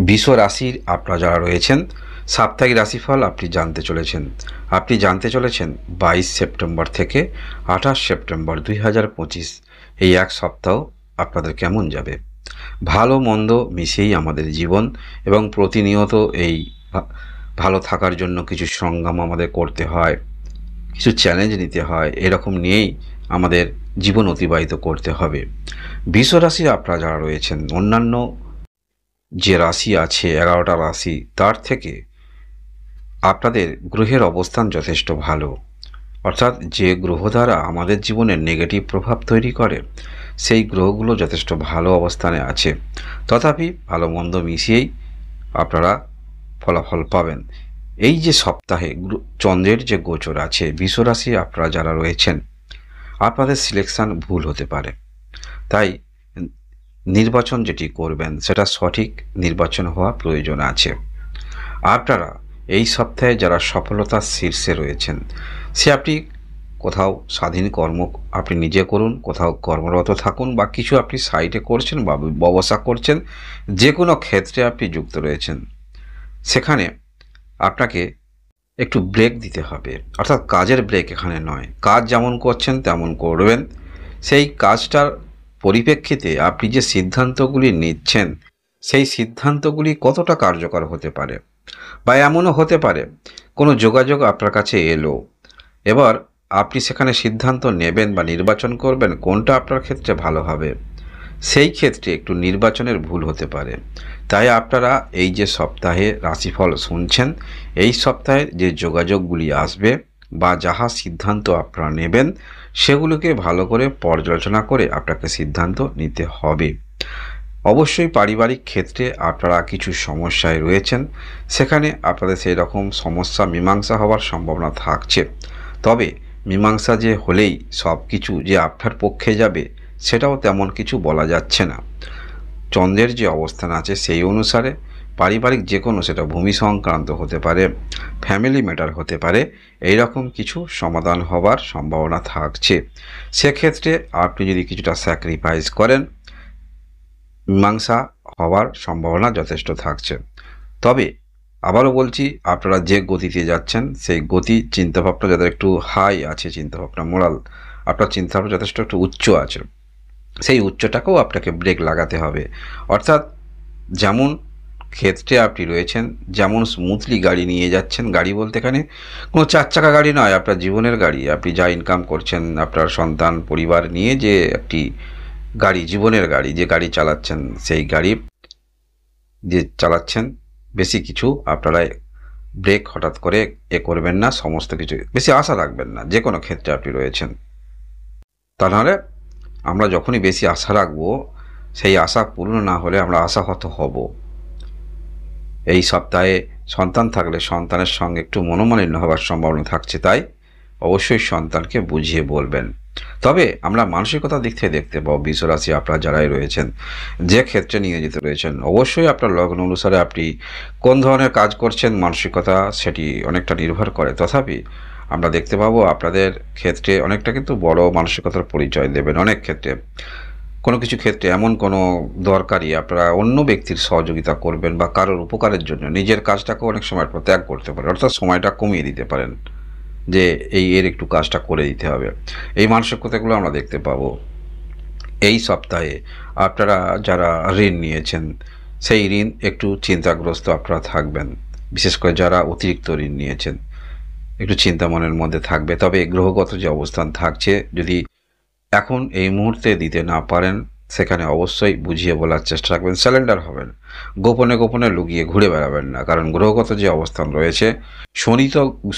বৃষ রাশির আপনারা যারা রয়েছেন সাপ্তাহিক রাশিফল আপনি জানতে চলেছেন। 22 সেপ্টেম্বর থেকে 28 সেপ্টেম্বর 2025 এই এক সপ্তাহ আপনাদের কেমন যাবে। ভালো মন্দ মিশেই আমাদের জীবন এবং প্রতিনিয়ত এই ভালো থাকার জন্য কিছু সংগ্রাম আমাদের করতে হয়, কিছু চ্যালেঞ্জ নিতে হয়, এরকম নিয়েই আমাদের জীবন অতিবাহিত করতে হবে। বৃষ রাশির আপনারা যারা রয়েছেন অন্যান্য যে রাশি আছে 11টা রাশি তার থেকে আপনাদের গ্রহের অবস্থান যথেষ্ট ভালো, অর্থাৎ যে গ্রহ দ্বারা আমাদের জীবনে নেগেটিভ প্রভাব তৈরি করে সেই গ্রহগুলো যথেষ্ট ভালো অবস্থানে আছে। তথাপি ভালো মন্দ মিশিয়েই আপনারা ফলাফল পাবেন। এই যে সপ্তাহে চন্দ্রের যে গোচর আছে বৃষ রাশি আপনারা যারা রয়েছেন আপনাদের সিলেকশন ভুল হতে পারে, তাই নির্বাচন যেটি করবেন সেটা সঠিক নির্বাচন হওয়া প্রয়োজন আছে। আপনারা এই সপ্তাহে যারা সফলতার শীর্ষে রয়েছেন সে আপনি কোথাও স্বাধীন কর্ম আপনি নিজে করুন, কোথাও কর্মরত থাকুন, বা কিছু আপনি সাইটে করছেন বা ব্যবসা করছেন, যে কোনো ক্ষেত্রে আপনি যুক্ত রয়েছেন সেখানে আপনাকে একটু ব্রেক দিতে হবে। অর্থাৎ কাজের ব্রেক এখানে নয়, কাজ যেমন করছেন তেমন করবেন। সেই কাজটার পরিপ্রেক্ষিতে আপনি যে সিদ্ধান্তগুলি নিচ্ছেন সেই সিদ্ধান্তগুলি কতটা কার্যকর হতে পারে, বা এমনও হতে পারে কোনো যোগাযোগ আপনার কাছে এলো, এবার আপনি সেখানে সিদ্ধান্ত নেবেন বা নির্বাচন করবেন কোনটা আপনার ক্ষেত্রে ভালো হবে, সেই ক্ষেত্রে একটু নির্বাচনের ভুল হতে পারে। তাই আপনারা এই যে সপ্তাহে রাশিফল শুনছেন এই সপ্তাহে যে যোগাযোগগুলি আসবে বা যাহা সিদ্ধান্ত আপনারা নেবেন সেগুলোকে ভালো করে পর্যালোচনা করে আপনাকে সিদ্ধান্ত নিতে হবে। অবশ্যই পারিবারিক ক্ষেত্রে আপনারা কিছু সমস্যায় রয়েছেন, সেখানে আপনাদের সেই রকম সমস্যা মীমাংসা হওয়ার সম্ভাবনা থাকছে। তবে মীমাংসা যে হলেই সব কিছু যে আপনার পক্ষে যাবে সেটাও তেমন কিছু বলা যাচ্ছে না। চন্দ্রের যে অবস্থান আছে সেই অনুসারে পারিবারিক যে কোনো, সেটা ভূমি সংক্রান্ত হতে পারে, ফ্যামিলি ম্যাটার হতে পারে, এই রকম কিছু সমাধান হবার সম্ভাবনা থাকছে। সেক্ষেত্রে আপনি যদি কিছুটা স্যাক্রিফাইস করেন মীমাংসা হওয়ার সম্ভাবনা যথেষ্ট থাকছে। তবে আবারও বলছি, আপনারা যে গতিতে যাচ্ছেন সেই গতি চিন্তাভাবনা যাদের একটু হাই আছে, চিন্তাভাবনা মোরাল আপনার চিন্তাভাবনা যথেষ্ট একটু উচ্চ আছে, সেই উচ্চটাকেও আপনাকে ব্রেক লাগাতে হবে। অর্থাৎ যেমন ক্ষেত্রে আপনি রয়েছেন, যেমন স্মুথলি গাড়ি নিয়ে যাচ্ছেন, গাড়ি বলতে এখানে কোনো 4 চাকা গাড়ি নয়, আপনার জীবনের গাড়ি, আপনি যা ইনকাম করছেন আপনার সন্তান পরিবার নিয়ে যে একটি গাড়ি, জীবনের গাড়ি যে গাড়ি চালাচ্ছেন, সেই গাড়ি যে চালাচ্ছেন বেশি কিছু আপনারা ব্রেক হঠাৎ করে করবেন না, সমস্ত কিছু বেশি আশা রাখবেন না যে কোনো ক্ষেত্রে আপনি রয়েছেন। তা নাহলে আমরা যখনই বেশি আশা রাখবো সেই আশা পূর্ণ না হলে আমরা আশাহত হব। এই সপ্তাহে সন্তান থাকলে সন্তানের সঙ্গে একটু মনোমালিন্য হওয়ার সম্ভাবনা থাকছে, তাই অবশ্যই সন্তানকে বুঝিয়ে বলবেন। তবে আমরা মানসিকতার দিক থেকে দেখতে পাবো বৃষ রাশি আপনারা যারাই রয়েছেন যে ক্ষেত্রে নিয়োজিত রয়েছেন অবশ্যই আপনার লগ্ন অনুসারে আপনি কোন ধরনের কাজ করছেন মানসিকতা সেটি অনেকটা নির্ভর করে। তথাপি আমরা দেখতে পাবো আপনাদের ক্ষেত্রে অনেকটা কিন্তু বড় মানসিকতার পরিচয় দেবেন। অনেক ক্ষেত্রে কোনো কিছু ক্ষেত্রে এমন কোনো দরকারি আপনারা অন্য ব্যক্তির সহযোগিতা করবেন বা কারোর উপকারের জন্য নিজের কাজটাকেও অনেক সময় ত্যাগ করতে পারেন, অর্থাৎ সময়টা কমিয়ে দিতে পারেন যে এর একটু কাজটা করে দিতে হবে। এই মানসিকতাগুলো আমরা দেখতে পাবো। এই সপ্তাহে আপনারা যারা ঋণ নিয়েছেন সেই ঋণ একটু চিন্তাগ্রস্ত আপনারা থাকবেন, বিশেষ করে যারা অতিরিক্ত ঋণ নিয়েছেন একটু চিন্তা মনের মধ্যে থাকবে। তবে গ্রহগত যে অবস্থান থাকছে যদি এখন এই মুহূর্তে দিতে না পারেন সেখানে অবশ্যই বুঝিয়ে বলার চেষ্টা রাখবেন, স্যালেন্ডার হবেন, গোপনে গোপনে লুকিয়ে ঘুরে বেড়াবেন না। কারণ গ্রহগত যে অবস্থান রয়েছে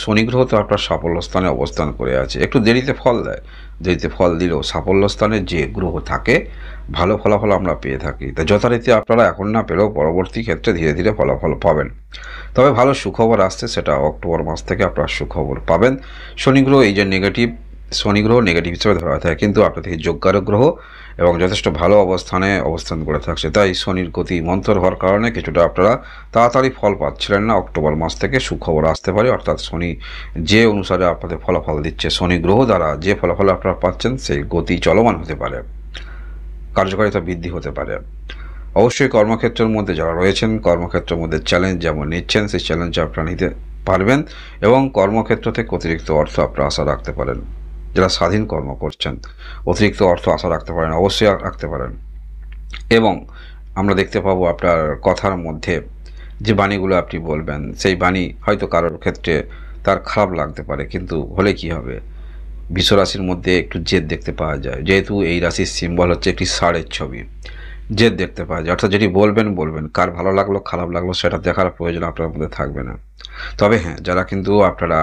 শনি গ্রহ তো আপনার সাফল্য স্থানে অবস্থান করে আছে, একটু দেরিতে ফল দেয়, দেরিতে ফল দিলেও সাফল্য স্থানে যে গ্রহ থাকে ভালো ফলাফল আমরা পেয়ে থাকি। তাই যথারীতি আপনারা এখন না পেলেও পরবর্তী ক্ষেত্রে ধীরে ধীরে ফলাফল পাবেন। তবে ভালো সুখবর আসছে, সেটা অক্টোবর মাস থেকে আপনারা সুখবর পাবেন। শনি গ্রহ এই যে নেগেটিভ, শনি গ্রহ নেগেটিভ হিসেবে ধরা থাকে কিন্তু আপনার থেকে যোগ্যারক গ্রহ এবং যথেষ্ট ভালো অবস্থানে অবস্থান করে থাকছে। তাই শনির গতি মন্থর হওয়ার কারণে কিছুটা আপনারা তাড়াতাড়ি ফল পাচ্ছিলেন না, অক্টোবর মাস থেকে সুখবর আসতে পারে। অর্থাৎ শনি যে অনুসারে আপনাদের ফলাফল দিচ্ছে, শনি গ্রহ দ্বারা যে ফলাফল আপনারা পাচ্ছেন সেই গতি চলমান হতে পারে, কার্যকারিতা বৃদ্ধি হতে পারে। অবশ্যই কর্মক্ষেত্রের মধ্যে যারা রয়েছেন, কর্মক্ষেত্রের মধ্যে চ্যালেঞ্জ যেমন নিচ্ছেন, সেই চ্যালেঞ্জ আপনারা নিতে পারবেন এবং কর্মক্ষেত্র থেকে অতিরিক্ত অর্থ আপনারা আশা রাখতে পারেন। যারা স্বাধীন কর্ম করছেন, অতিরিক্ত অর্থ আশা রাখতে পারেন, অবশ্যই রাখতে পারেন। এবং আমরা দেখতে পাবো আপনার কথার মধ্যে যে বাণীগুলো আপনি বলবেন, সেই বাণী হয়তো কারোর ক্ষেত্রে তার খারাপ লাগতে পারে, কিন্তু হলে কি হবে, বৃষ রাশির মধ্যে একটু জেদ দেখতে পাওয়া যায়। যেহেতু এই রাশির সিম্বল হচ্ছে একটি ষাঁড়ের ছবি, জেদ দেখতে পাওয়া যায়। অর্থাৎ যেটি বলবেন বলবেন, কার ভালো লাগলো খারাপ লাগলো সেটা দেখার প্রয়োজন আপনার মধ্যে থাকবে না। তবে হ্যাঁ, যারা কিন্তু আপনারা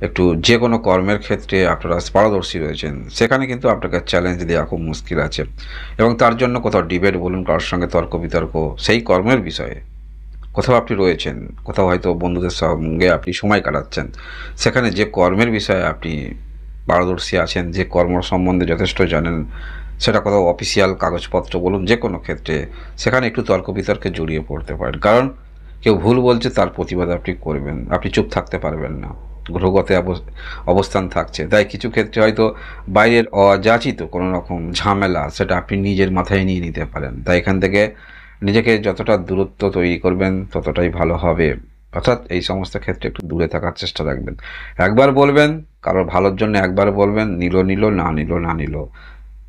একটু যে কোনো কর্মের ক্ষেত্রে আপনারা পারদর্শী রয়েছেন, সেখানে কিন্তু আপনাকে চ্যালেঞ্জ দেওয়া খুব মুশকিল আছে। এবং তার জন্য কোথাও ডিবেট বলুন, কারোর সঙ্গে তর্ক বিতর্ক সেই কর্মের বিষয়ে কোথাও আপনি রয়েছেন, কোথাও হয়তো বন্ধুদের সঙ্গে আপনি সময় কাটাচ্ছেন, সেখানে যে কর্মের বিষয়ে আপনি পারদর্শী আছেন, যে কর্ম সম্বন্ধে যথেষ্ট জানেন, সেটা কোথাও অফিসিয়াল কাগজপত্র বলুন, যে কোনো ক্ষেত্রে সেখানে একটু তর্ক বিতর্কে জড়িয়ে পড়তে পারেন। কারণ কেউ ভুল বলছে, তার প্রতিবাদ আপনি করবেন, আপনি চুপ থাকতে পারবেন না। গ্রহগত অবস্থান থাকছে, তাই কিছু ক্ষেত্রে হয়তো বাইরের অযাচিত কোনো রকম ঝামেলা সেটা আপনি নিজের মাথায় নিয়ে নিতে পারেন। তাই এখান থেকে নিজেকে যতটা দূরত্ব তৈরি করবেন ততটাই ভালো হবে। অর্থাৎ এই সমস্ত ক্ষেত্রে একটু দূরে থাকার চেষ্টা রাখবেন। একবার বলবেন, কারোর ভালোর জন্য একবার বলবেন, নিল নিল, না নিল না নিল,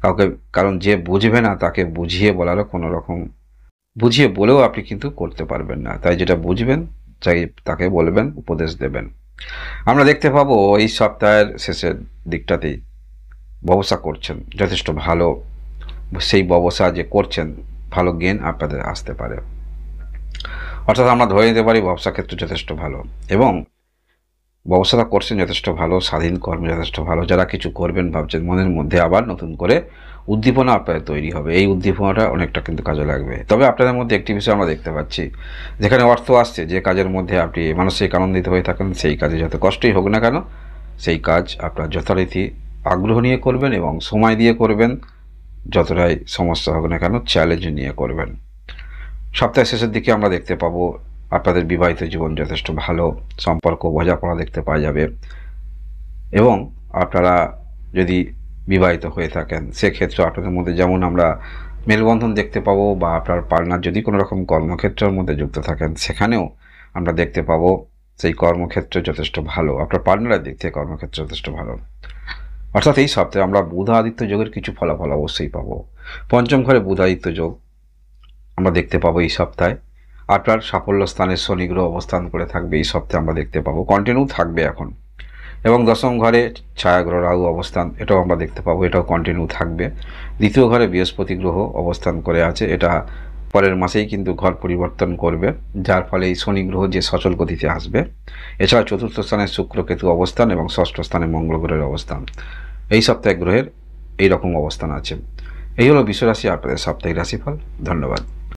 কাউকে, কারণ যে বুঝবে না তাকে বুঝিয়ে বলারও কোনো রকম, বুঝিয়ে বলেও আপনি কিন্তু করতে পারবেন না। তাই যেটা বুঝবেন চাই তাকে বলবেন, উপদেশ দেবেন। আমরা দেখতে পাবো এই সপ্তাহের শেষের দিকটাতেই ব্যবসা করছেন যথেষ্ট ভালো, সেই ব্যবসা যে করছেন ভালো গেন আপনাদের আসতে পারে। অর্থাৎ আমরা ধরে নিতে পারি ব্যবসা ক্ষেত্র যথেষ্ট ভালো, এবং ব্যবসাটা করছেন যথেষ্ট ভালো, স্বাধীন কর্মে যথেষ্ট ভালো। যারা কিছু করবেন ভাবছেন, মনের মধ্যে আবার নতুন করে উদ্দীপনা আপনাদের তৈরি হবে। এই উদ্দীপনাটা অনেকটা কিন্তু কাজে লাগবে। তবে আপনাদের মধ্যে একটি বিষয় আমরা দেখতে পাচ্ছি, যেখানে অর্থ আসছে, যে কাজের মধ্যে আপনি মানসিক আনন্দিত হয়ে থাকেন, সেই কাজে যত কষ্টই হোক না কেন, সেই কাজ আপনার যথারীতি আগ্রহ নিয়ে করবেন এবং সময় দিয়ে করবেন। যতটাই সমস্যা হোক না কেন চ্যালেঞ্জ নিয়ে করবেন। সপ্তাহের শেষের দিকে আমরা দেখতে পাবো আপনাদের বিবাহিত জীবন যথেষ্ট ভালো, সম্পর্ক বোঝাপড়া দেখতে পাওয়া যাবে। এবং আপনারা যদি বিবাহিত হয়ে থাকেন, সেক্ষেত্রে আপনাদের মধ্যে যেমন আমরা মেলবন্ধন দেখতে পাবো, বা আপনার পার্টনার যদি কোনো রকম কর্মক্ষেত্রের মধ্যে যুক্ত থাকেন, সেখানেও আমরা দেখতে পাবো সেই কর্মক্ষেত্র যথেষ্ট ভালো, আপনার পার্টনারের দিক থেকে কর্মক্ষেত্র যথেষ্ট ভালো। অর্থাৎ এই সপ্তাহে আমরা বুধ আদিত্য যোগের কিছু ফলাফল অবশ্যই পাবো। পঞ্চম ঘরে বুধ আদিত্য যোগ আমরা দেখতে পাবো এই সপ্তাহে। আপনার সাফল্য স্থানে শনি গ্রহ অবস্থান করে থাকবে এই সপ্তাহে, আমরা দেখতে পাবো কন্টিনিউ থাকবে এখন। এবং দশম ঘরে ছায়াগ্রহ রাহু অবস্থান, এটাও আমরা দেখতে পাবো, এটাও কন্টিনিউ থাকবে। দ্বিতীয় ঘরে বৃহস্পতি গ্রহ অবস্থান করে আছে, এটা পরের মাসেই কিন্তু ঘর পরিবর্তন করবে, যার ফলে এই শনি গ্রহ যে সচল গতিতে আসবে। এছাড়া চতুর্থ স্থানে শুক্র কেতু অবস্থান এবং ষষ্ঠ স্থানে মঙ্গল গ্রহের অবস্থান। এই সপ্তাহে গ্রহের এইরকম অবস্থান আছে। এই হলো বিশ্বরাশি আপনাদের সাপ্তাহিক রাশিফল। ধন্যবাদ।